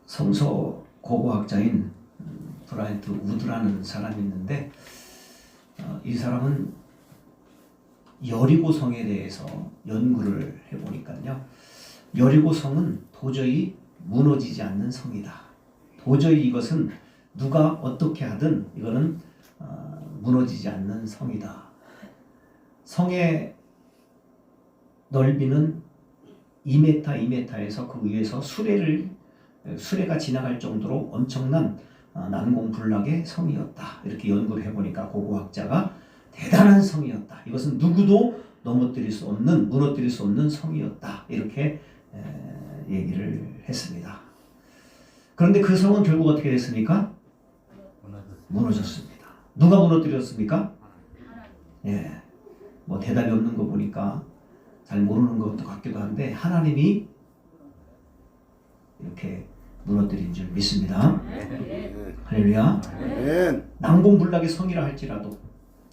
성서 고고학자인 브라이트 우드라는 사람이 있는데 이 사람은 여리고성에 대해서 연구를 해보니까요. 여리고성은 도저히 무너지지 않는 성이다. 도저히 이것은 누가 어떻게 하든 이거는 무너지지 않는 성이다. 성의 넓이는 2m에서 그 위에서 수레가 지나갈 정도로 엄청난 난공불락의 성이었다. 이렇게 연구를 해보니까 고고학자가 대단한 성이었다. 이것은 누구도 무너뜨릴 수 없는 성이었다. 이렇게 얘기를 했습니다. 그런데 그 성은 결국 어떻게 됐습니까? 무너졌습니다. 누가 무너뜨렸습니까? 예, 뭐 대답이 없는 거 보니까 잘 모르는 것 같기도 한데 하나님이 이렇게 무너뜨린 줄 믿습니다. 할렐루야. 난공불락의 성이라 할지라도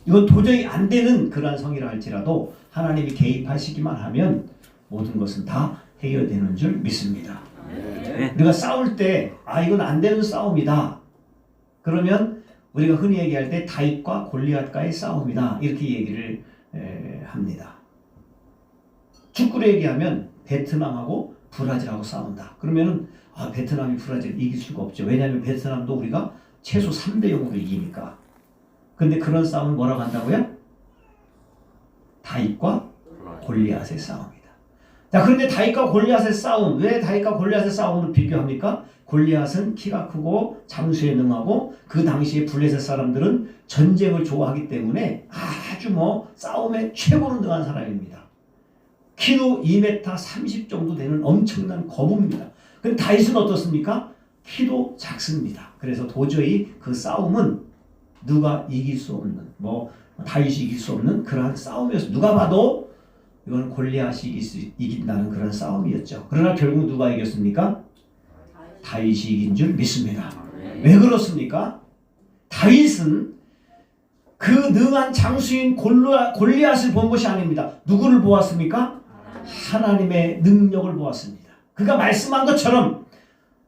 이건 도저히 안 되는 그러한 성이라 할지라도 하나님이 개입하시기만 하면 모든 것은 다 해결되는 줄 믿습니다. 우리가 싸울 때 이건 안 되는 싸움이다. 그러면 우리가 흔히 얘기할 때 다윗과 골리앗과의 싸움이다. 이렇게 얘기를 합니다. 축구로 얘기하면 베트남하고 브라질하고 싸운다. 그러면은 베트남이 브라질 이길 수가 없죠. 왜냐하면 베트남도 우리가 최소 3대0으로 이기니까. 근데 그런 싸움은 뭐라고 한다고요? 다윗과 골리앗의 싸움이다. 자, 그런데 다윗과 골리앗의 싸움, 왜 다윗과 골리앗의 싸움으로 비교합니까? 골리앗은 키가 크고 장수에 능하고 그 당시에 블레셋 사람들은 전쟁을 좋아하기 때문에 아주 싸움에 최고로 능한 사람입니다. 키도 2m 30 정도 되는 엄청난 거부입니다. 근데 다윗은 어떻습니까? 키도 작습니다. 그래서 도저히 그 싸움은 누가 이길 수 없는, 다윗이 이길 수 없는 그러한 싸움이었어요. 누가 봐도 이건 골리앗이 이긴다는 그런 싸움이었죠. 그러나 결국 누가 이겼습니까? 다윗이 이긴 줄 믿습니다. 왜 그렇습니까? 다윗은 그 능한 장수인 골리앗을 본 것이 아닙니다. 누구를 보았습니까? 하나님의 능력을 보았습니다. 그가 말씀한 것처럼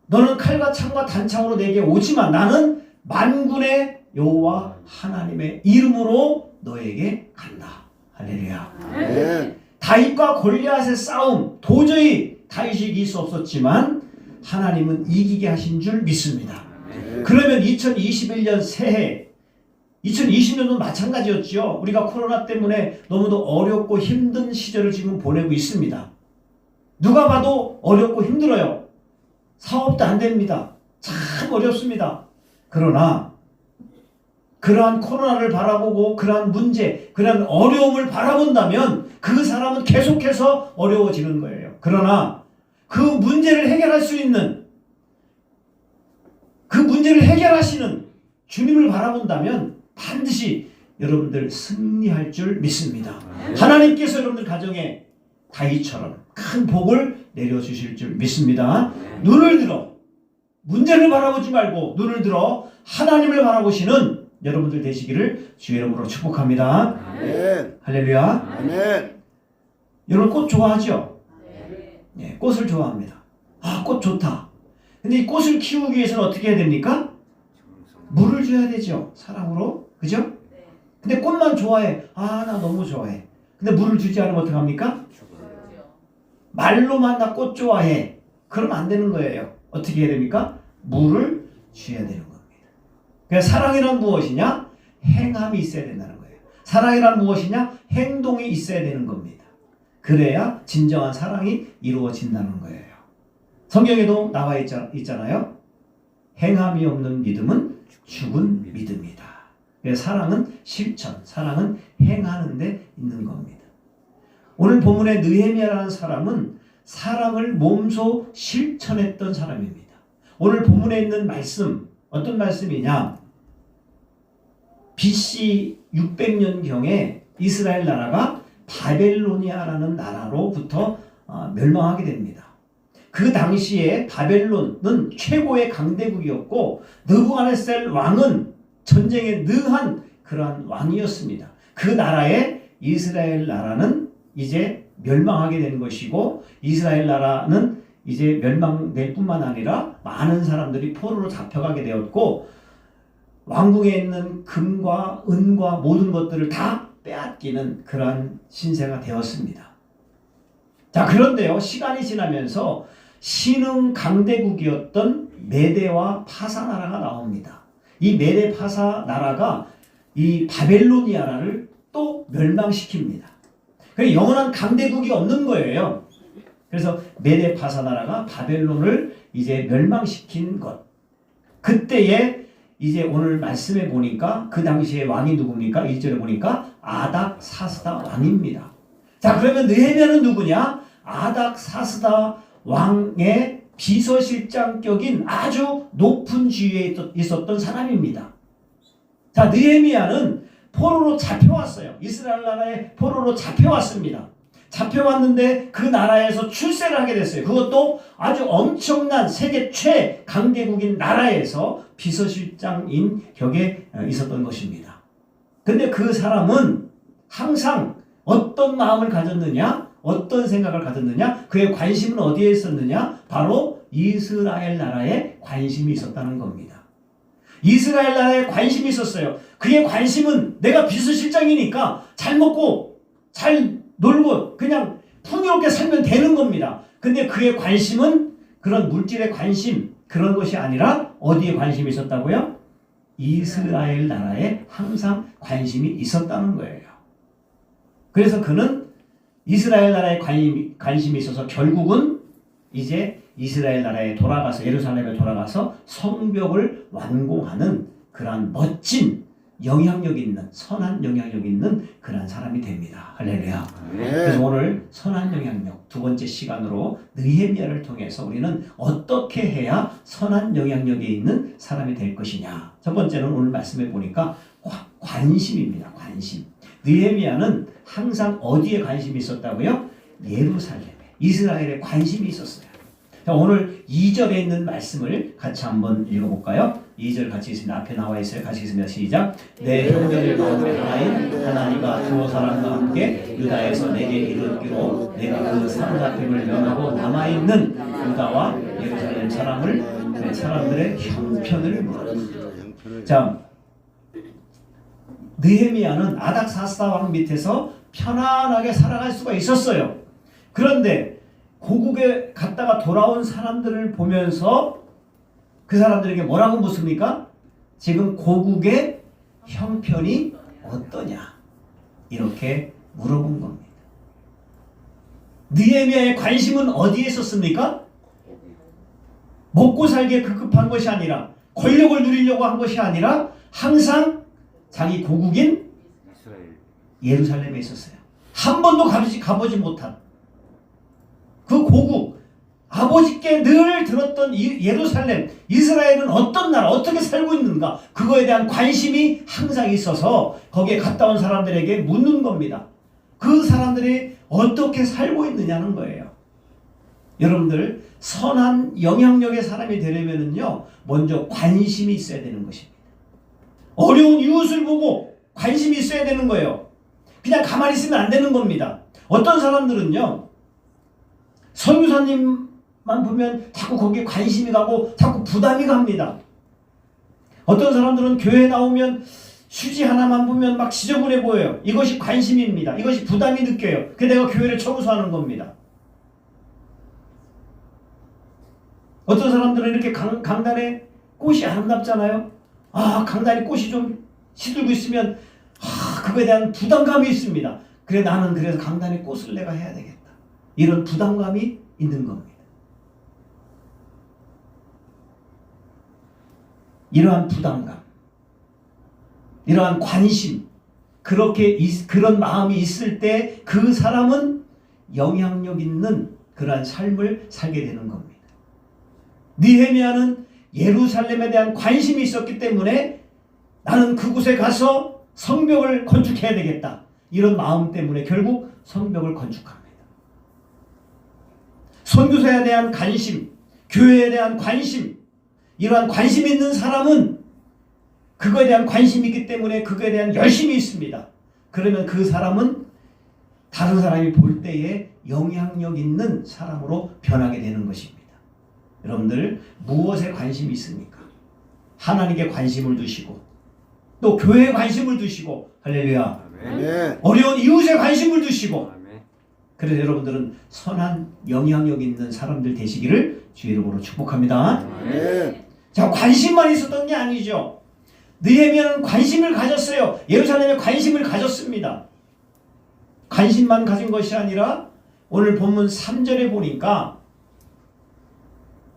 너는 칼과 창과 단창으로 내게 오지만 나는 만군의 여호와 하나님의 이름으로 너에게 간다. 할렐루야. 다윗과 골리앗의 싸움 도저히 다윗이 이길 수 없었지만 하나님은 이기게 하신 줄 믿습니다. 그러면 2021년 새해 2020년도 마찬가지였죠. 우리가 코로나 때문에 너무도 어렵고 힘든 시절을 지금 보내고 있습니다. 누가 봐도 어렵고 힘들어요. 사업도 안 됩니다. 참 어렵습니다. 그러나 그러한 코로나를 바라보고 그러한 문제, 그러한 어려움을 바라본다면 그 사람은 계속해서 어려워지는 거예요. 그러나 그 문제를 해결할 수 있는, 그 문제를 해결하시는 주님을 바라본다면 반드시 여러분들 승리할 줄 믿습니다. 하나님께서 여러분들 가정에 다윗처럼 큰 복을 내려주실 줄 믿습니다. 눈을 들어 문제를 바라보지 말고 눈을 들어 하나님을 바라보시는 여러분들 되시기를 주의 이름으로 축복합니다. 아멘. 할렐루야. 아멘. 여러분 꽃 좋아하죠? 네, 꽃을 좋아합니다. 꽃 좋다. 근데 이 꽃을 키우기 위해서는 어떻게 해야 됩니까? 물을 줘야 되죠. 사랑으로. 그죠? 근데 꽃만 좋아해. 나 너무 좋아해. 근데 물을 주지 않으면 어떡합니까? 말로만 나 꽃 좋아해. 그러면 안 되는 거예요. 어떻게 해야 됩니까? 물을 줘야 되는 겁니다. 그래서 사랑이란 무엇이냐? 행함이 있어야 된다는 거예요. 사랑이란 무엇이냐? 행동이 있어야 되는 겁니다. 그래야 진정한 사랑이 이루어진다는 거예요. 성경에도 나와 있잖아요. 행함이 없는 믿음은 죽은 믿음이다. 그래서 사랑은 실천, 사랑은 행하는 데 있는 겁니다. 오늘 본문의 느헤미야라는 사람은 사랑을 몸소 실천했던 사람입니다. 오늘 본문에 있는 말씀, 어떤 말씀이냐? BC 600년경에 이스라엘 나라가 바벨로니아라는 나라로부터 멸망하게 됩니다. 그 당시에 바벨론은 최고의 강대국이었고 느부갓네살 왕은 전쟁에 능한 그러한 왕이었습니다. 그 나라에 이스라엘 나라는 이제 멸망하게 되는 것이고 이스라엘 나라는 이제 멸망될 뿐만 아니라 많은 사람들이 포로로 잡혀가게 되었고 왕궁에 있는 금과 은과 모든 것들을 다 빼앗기는 그러한 신세가 되었습니다. 자, 그런데요, 시간이 지나면서 신흥 강대국이었던 메대와 파사 나라가 나옵니다. 이 메대 파사 나라가 이 바벨로니아를 또 멸망시킵니다. 그래서 영원한 강대국이 없는 거예요. 그래서 메대 파사 나라가 바벨론을 이제 멸망시킨 것. 그때에 이제 오늘 말씀해 보니까 그 당시에 왕이 누굽니까? 1절에 보니까 아닥사스다 왕입니다. 자, 그러면 느헤미야는 누구냐? 아닥사스다 왕의 비서실장격인 아주 높은 지위에 있었던 사람입니다. 자, 느헤미야는 포로로 잡혀왔어요. 이스라엘 나라에 포로로 잡혀왔습니다. 잡혀왔는데 그 나라에서 출세를 하게 됐어요. 그것도 아주 엄청난 세계 최강대국인 나라에서 비서실장인 격에 있었던 것입니다. 근데 그 사람은 항상 어떤 마음을 가졌느냐? 어떤 생각을 가졌느냐? 그의 관심은 어디에 있었느냐? 바로 이스라엘 나라에 관심이 있었다는 겁니다. 이스라엘 나라에 관심이 있었어요. 그의 관심은 내가 비서실장이니까 잘 먹고 잘 놀고 그냥 풍요롭게 살면 되는 겁니다. 근데 그의 관심은 그런 물질의 관심 그런 것이 아니라 어디에 관심이 있었다고요? 이스라엘 나라에 항상 관심이 있었다는 거예요. 그래서 그는 이스라엘 나라에 관심이 있어서 결국은 이제 이스라엘 나라에 돌아가서 예루살렘에 돌아가서 성벽을 완공하는 그러한 멋진 영향력 있는 선한 영향력 있는 그런 사람이 됩니다. 할렐루야. 네. 그래서 오늘 선한 영향력 두 번째 시간으로 느헤미야를 통해서 우리는 어떻게 해야 선한 영향력이 있는 사람이 될 것이냐. 첫 번째는 오늘 말씀해 보니까 관심입니다. 관심. 느헤미야는 항상 어디에 관심이 있었다고요? 예루살렘에, 이스라엘에 관심이 있었어요. 자, 오늘 2절에 있는 말씀을 같이 한번 읽어볼까요? 2절 같이 있습니다. 앞에 나와 있어요. 같이 있습니다. 시작. 내 형제들 가운데 하나인 하나님과 두 사람과 함께 유다에서 내게 이르기로 내가 그 사로잡힘을 면하고 남아있는 유다와 예루살렘 사람들의 형편을 물었다. 자, 느헤미야는 아닥사스다 왕 밑에서 편안하게 살아갈 수가 있었어요. 그런데 고국에 갔다가 돌아온 사람들을 보면서 그 사람들에게 뭐라고 묻습니까? 지금 고국의 형편이 어떠냐? 이렇게 물어본 겁니다. 느헤미야의 관심은 어디에 있었습니까? 먹고 살기에 급급한 것이 아니라 권력을 누리려고 한 것이 아니라 항상 자기 고국인 예루살렘에 있었어요. 한 번도 가보지 못한 그 고국, 아버지께 늘 들었던 예루살렘, 이스라엘은 어떤 나라, 어떻게 살고 있는가 그거에 대한 관심이 항상 있어서 거기에 갔다 온 사람들에게 묻는 겁니다. 그 사람들이 어떻게 살고 있느냐는 거예요. 여러분들 선한 영향력의 사람이 되려면요 먼저 관심이 있어야 되는 것입니다. 어려운 이웃을 보고 관심이 있어야 되는 거예요. 그냥 가만히 있으면 안 되는 겁니다. 어떤 사람들은요 선교사님만 보면 자꾸 거기에 관심이 가고 자꾸 부담이 갑니다. 어떤 사람들은 교회에 나오면 휴지 하나만 보면 막 지저분해 보여요. 이것이 관심입니다. 이것이 부담이 느껴요. 그래서 내가 교회를 청소하는 겁니다. 어떤 사람들은 이렇게 강단에 꽃이 아름답잖아요. 아, 강단에 꽃이 좀 시들고 있으면 그거에 대한 부담감이 있습니다. 그래 나는 그래서 강단에 꽃을 내가 해야 되겠다. 이런 부담감이 있는 겁니다. 이러한 부담감, 이러한 관심, 그런 마음이 있을 때 그 사람은 영향력 있는 그러한 삶을 살게 되는 겁니다. 느헤미야는 예루살렘에 대한 관심이 있었기 때문에 나는 그곳에 가서 성벽을 건축해야 되겠다. 이런 마음 때문에 결국 성벽을 건축합니다. 선교사에 대한 관심, 교회에 대한 관심, 이러한 관심 있는 사람은 그거에 대한 관심이 있기 때문에 그거에 대한 열심이 있습니다. 그러면 그 사람은 다른 사람이 볼 때에 영향력 있는 사람으로 변하게 되는 것입니다. 여러분들 무엇에 관심이 있습니까? 하나님께 관심을 두시고 또 교회에 관심을 두시고 할렐루야. 아멘. 어려운 이웃에 관심을 두시고 아멘. 그래서 여러분들은 선한 영향력 있는 사람들 되시기를 주 이름으로 축복합니다. 아멘. 자, 관심만 있었던 게 아니죠. 느헤미야는 관심을 가졌어요. 예루살렘에 관심을 가졌습니다. 관심만 가진 것이 아니라 오늘 본문 3절에 보니까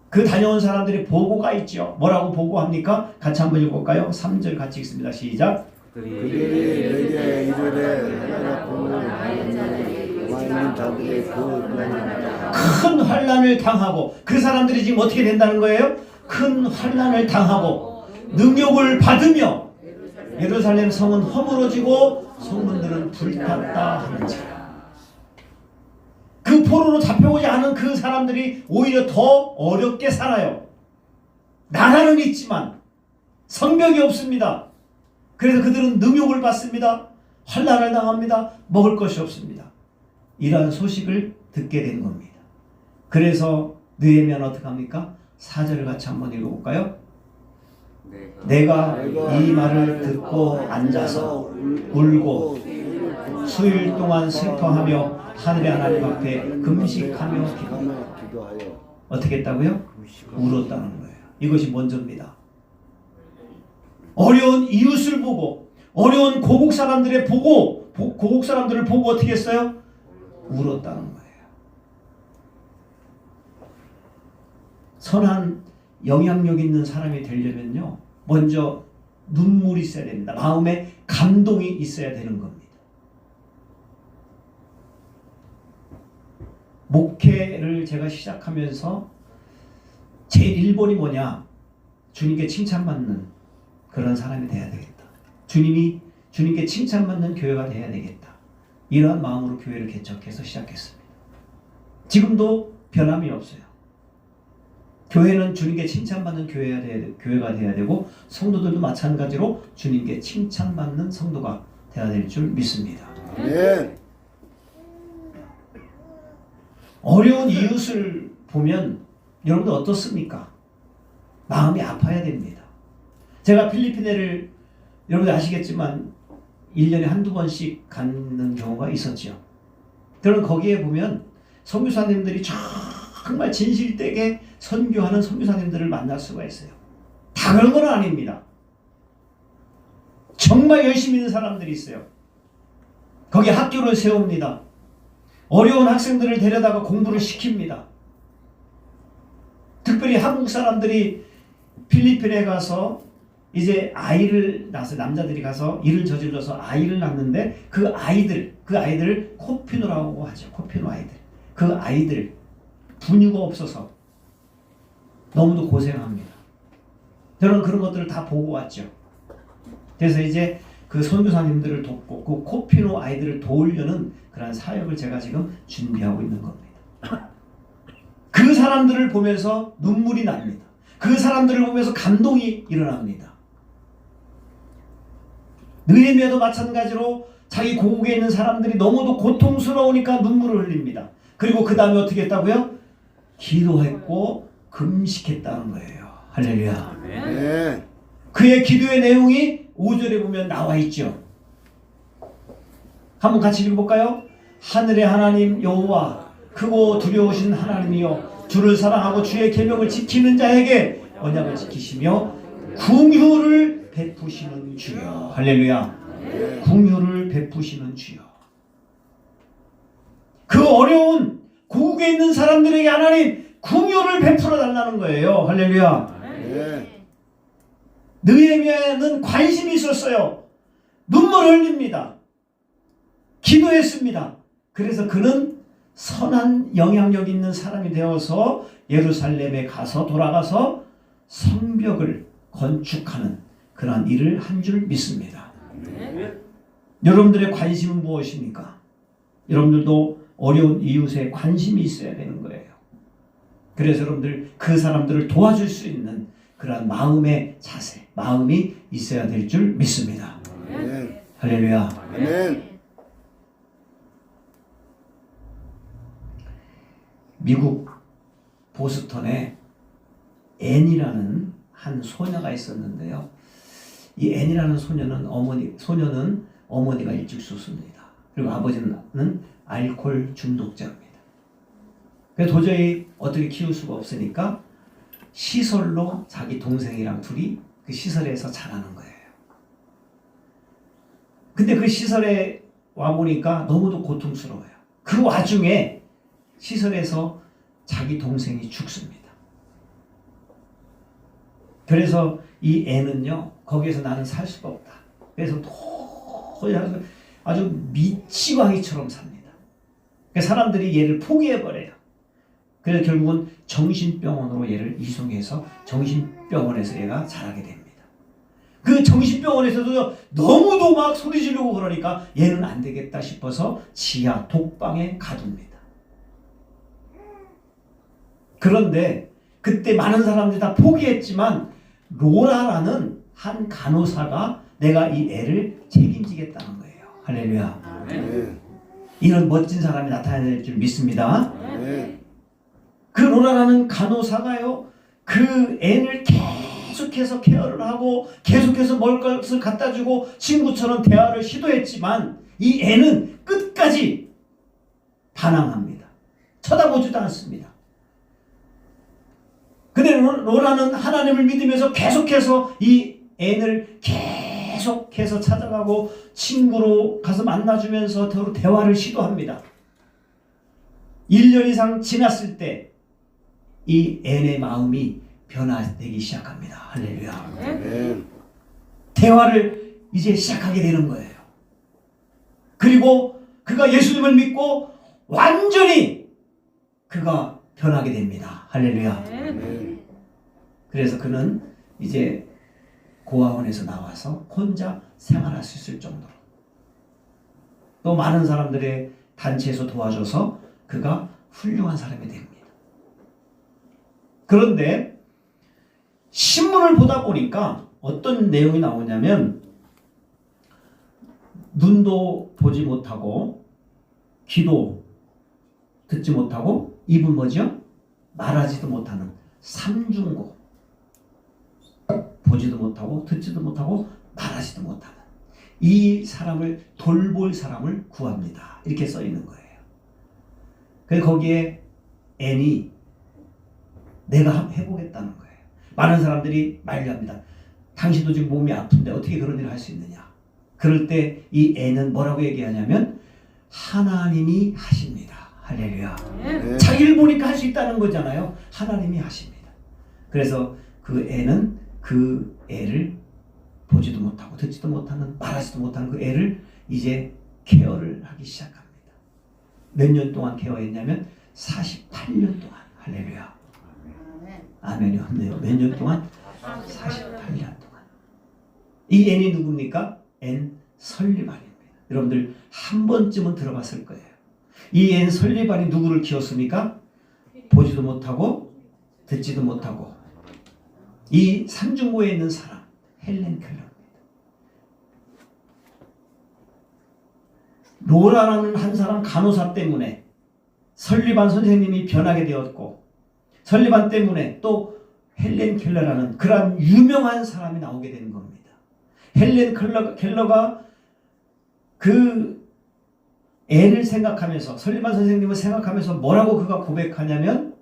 그 다녀온 사람들의 보고가 있죠. 뭐라고 보고합니까? 같이 한번 읽어볼까요? 3절 같이 읽습니다. 시작. 그들이 내게 이르되 하나가 보고 와 있는 자들의 큰 환난을 당하고 그 사람들이 지금 어떻게 된다는 거예요? 큰 환난을 당하고 능욕을 받으며 예루살렘 성은 허물어지고 성문들은 불탔다 하는지라. 그 포로로 잡혀오지 않은 그 사람들이 오히려 더 어렵게 살아요. 나라는 있지만 성벽이 없습니다. 그래서 그들은 능욕을 받습니다. 환난을 당합니다. 먹을 것이 없습니다. 이러한 소식을 듣게 된 겁니다. 그래서 느헤미야는 어떻게 합니까? 4절을 같이 한번 읽어볼까요? 내가 이 말을 듣고 앉아서 울고 수일 동안 슬퍼하며 하늘의 하나님 앞에 금식하며 기도하여 어떻게 했다고요? 울었다는 거예요. 이것이 먼저입니다. 어려운 이웃을 보고 어려운 고국 사람들을 보고 어떻게 했어요? 울었다는 거예요. 선한 영향력 있는 사람이 되려면요, 먼저 눈물이 있어야 됩니다. 마음에 감동이 있어야 되는 겁니다. 목회를 제가 시작하면서 제일 1번이 뭐냐? 주님께 칭찬받는 그런 사람이 돼야 되겠다. 주님께 칭찬받는 교회가 돼야 되겠다. 이러한 마음으로 교회를 개척해서 시작했습니다. 지금도 변함이 없어요. 교회는 주님께 칭찬받는 교회가 돼야 되고 성도들도 마찬가지로 주님께 칭찬받는 성도가 돼야 될 줄 믿습니다. 아멘. 어려운 이웃을 보면 여러분들 어떻습니까? 마음이 아파야 됩니다. 제가 필리핀에를 여러분들 아시겠지만 1년에 한두 번씩 가는 경우가 있었죠. 저는 거기에 보면 선교사님들이 정말 진실되게 선교하는 선교사님들을 만날 수가 있어요. 다 그런 건 아닙니다. 정말 열심히 있는 사람들이 있어요. 거기 학교를 세웁니다. 어려운 학생들을 데려다가 공부를 시킵니다. 특별히 한국 사람들이 필리핀에 가서 이제 아이를 낳아서 남자들이 가서 일을 저질러서 아이를 낳는데 그 아이들을 코피노라고 하죠. 코피노 아이들. 그 아이들 분유가 없어서 너무도 고생합니다. 저는 그런 것들을 다 보고 왔죠. 그래서 이제 그 선교사님들을 돕고 그 코피노 아이들을 도우려는 그런 사역을 제가 지금 준비하고 있는 겁니다. 그 사람들을 보면서 눈물이 납니다. 그 사람들을 보면서 감동이 일어납니다. 느헤미야도 마찬가지로 자기 고국에 있는 사람들이 너무도 고통스러우니까 눈물을 흘립니다. 그리고 그 다음에 어떻게 했다고요? 기도했고 금식했다는 거예요. 할렐루야. 아멘. 그의 기도의 내용이 5절에 보면 나와 있죠. 한번 같이 읽어볼까요? 하늘의 하나님 여호와 크고 두려우신 하나님이여 주를 사랑하고 주의 계명을 지키는 자에게 언약을 지키시며 긍휼을 베푸시는 주여. 할렐루야. 긍휼을 베푸시는 주여. 그 어려운 고국에 있는 사람들에게 하나님 긍휼을 베풀어 달라는 거예요. 할렐루야. 아멘. 느헤미야는 관심이 있었어요. 눈물을 흘립니다. 기도했습니다. 그래서 그는 선한 영향력 있는 사람이 되어서 예루살렘에 가서 돌아가서 성벽을 건축하는 그러한 일을 한 줄 믿습니다. 여러분들의 관심은 무엇입니까? 여러분들도 어려운 이웃에 관심이 있어야 되는 거예요. 그래서 여러분들 그 사람들을 도와줄 수 있는 그러한 마음의 자세, 마음이 있어야 될 줄 믿습니다. 아멘. 할렐루야. 아멘. 미국 보스턴에 앤이라는 한 소녀가 있었는데요. 이 앤이라는 소녀는 어머니가 일찍 죽습니다. 그리고 아버지는 알코올 중독자입니다. 그래서 도저히 어떻게 키울 수가 없으니까 시설로 자기 동생이랑 둘이 그 시설에서 자라는 거예요. 근데 그 시설에 와보니까 너무도 고통스러워요. 그 와중에 시설에서 자기 동생이 죽습니다. 그래서 이 애는요, 거기에서 나는 살 수가 없다. 그래서 도저히 아주 미치광이처럼 삽니다. 그래서 사람들이 얘를 포기해버려요. 그래서 결국은 정신병원으로 얘를 이송해서 정신병원에서 얘가 자라게 됩니다. 그 정신병원에서도 너무도 막 소리 지르고 그러니까 얘는 안 되겠다 싶어서 지하 독방에 가둡니다. 그런데 그때 많은 사람들이 다 포기했지만 로라라는 한 간호사가 내가 이 애를 책임지겠다는 거예요. 할렐루야. 아멘. 이런 멋진 사람이 나타날 줄 믿습니다. 아멘. 그 로라라는 간호사가요, 그 애를 계속해서 케어를 하고 계속해서 먹을 것을 갖다 주고 친구처럼 대화를 시도했지만 이 애는 끝까지 반항합니다. 쳐다보지도 않습니다. 근데 로라는 하나님을 믿으면서 계속해서 이 애를 계속해서 찾아가고 친구로 가서 만나주면서 서로 대화를 시도합니다. 1년 이상 지났을 때 이 앤의 마음이 변화되기 시작합니다. 할렐루야. 아멘. 대화를 이제 시작하게 되는 거예요. 그리고 그가 예수님을 믿고 완전히 그가 변하게 됩니다. 할렐루야. 아멘. 그래서 그는 이제 고아원에서 나와서 혼자 생활할 수 있을 정도로, 또 많은 사람들의 단체에서 도와줘서 그가 훌륭한 사람이 됩니다. 그런데 신문을 보다 보니까 어떤 내용이 나오냐면, 눈도 보지 못하고 귀도 듣지 못하고 입은 뭐죠? 말하지도 못하는 삼중고, 보지도 못하고 듣지도 못하고 말하지도 못하는 이 사람을 돌볼 사람을 구합니다. 이렇게 써 있는 거예요. 그래서 거기에 앤이 내가 한번 해보겠다는 거예요. 많은 사람들이 만류합니다. 당신도 지금 몸이 아픈데 어떻게 그런 일을 할 수 있느냐. 그럴 때 이 앤은 뭐라고 얘기하냐면 하나님이 하십니다. 할렐루야. 네. 자기를 보니까 할 수 있다는 거잖아요. 하나님이 하십니다. 그래서 그 앤은 그 애를 보지도 못하고 듣지도 못하는, 말하지도 못하는 그 애를 이제 케어를 하기 시작합니다. 몇 년 동안 케어했냐면 48년 동안. 할렐루야. 아멘이 없네요. 몇 년 동안? 48년 동안. 이 앤이 누굽니까? 앤 설리반입니다. 여러분들 한 번쯤은 들어봤을 거예요. 이 앤 설리반이 누구를 키웠습니까? 보지도 못하고 듣지도 못하고 이 삼중고에 있는 사람, 헬렌 켈러입니다. 로라라는 한 사람 간호사 때문에 설리반 선생님이 변하게 되었고, 설리반 때문에 또 헬렌 켈러라는 그런 유명한 사람이 나오게 되는 겁니다. 헬렌 켈러가 그 애를 생각하면서, 설리반 선생님을 생각하면서 뭐라고 그가 고백하냐면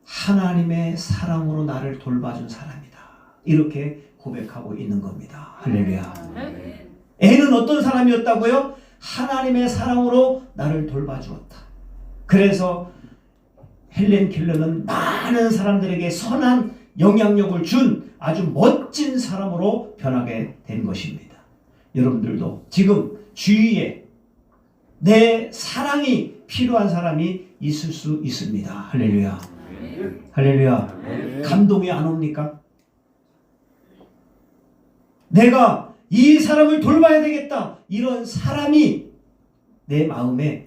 하나님의 사랑으로 나를 돌봐준 사람이다. 이렇게 고백하고 있는 겁니다. 할렐루야. 애는 어떤 사람이었다고요? 하나님의 사랑으로 나를 돌봐주었다. 그래서 헬렌 켈러는 많은 사람들에게 선한 영향력을 준 아주 멋진 사람으로 변하게 된 것입니다. 여러분들도 지금 주위에 내 사랑이 필요한 사람이 있을 수 있습니다. 할렐루야. 할렐루야. 감동이 안 옵니까? 내가 이 사람을 돌봐야 되겠다. 이런 사람이 내 마음에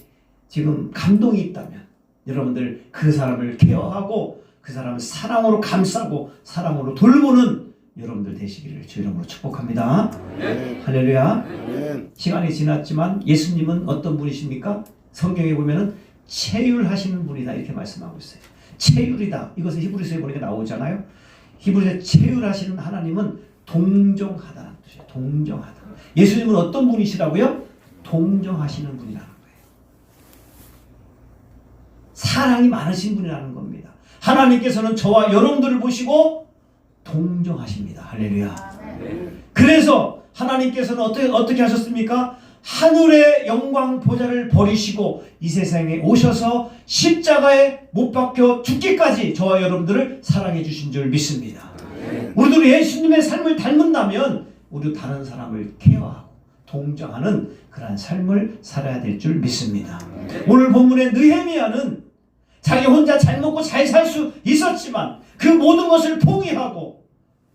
지금 감동이 있다면 여러분들 그 사람을 케어하고 그 사람을 사랑으로 감싸고 사랑으로 돌보는 여러분들 되시기를 주 이름으로 축복합니다. 할렐루야. 시간이 지났지만 예수님은 어떤 분이십니까? 성경에 보면은 체휼하시는 분이다 이렇게 말씀하고 있어요. 체휼이다. 이것은 히브리서에 보니까 나오잖아요. 히브리서에 체휼하시는 하나님은 동정하다는 뜻이에요. 동정하다. 예수님은 어떤 분이시라고요? 동정하시는 분이라는 거예요. 사랑이 많으신 분이라는 겁니다. 하나님께서는 저와 여러분들을 보시고 동정하십니다. 할렐루야. 그래서 하나님께서는 어떻게 하셨습니까? 하늘의 영광 보좌를 버리시고 이 세상에 오셔서 십자가에 못 박혀 죽기까지 저와 여러분들을 사랑해 주신 줄 믿습니다. 우리도 예수님의 삶을 닮은다면 우리도 다른 사람을 케어하고 동정하는 그러한 삶을 살아야 될 줄 믿습니다. 오늘 본문의 느헤미야는 자기 혼자 잘 먹고 잘 살 수 있었지만 그 모든 것을 포기하고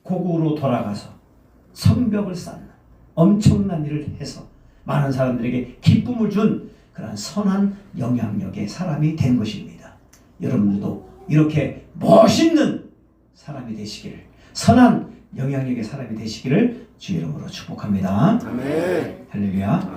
고국으로 돌아가서 성벽을 쌓는 엄청난 일을 해서 많은 사람들에게 기쁨을 준 그런 선한 영향력의 사람이 된 것입니다. 여러분들도 이렇게 멋있는 사람이 되시기를, 선한 영향력의 사람이 되시기를 주 이름으로 축복합니다. 아멘. 할렐루야.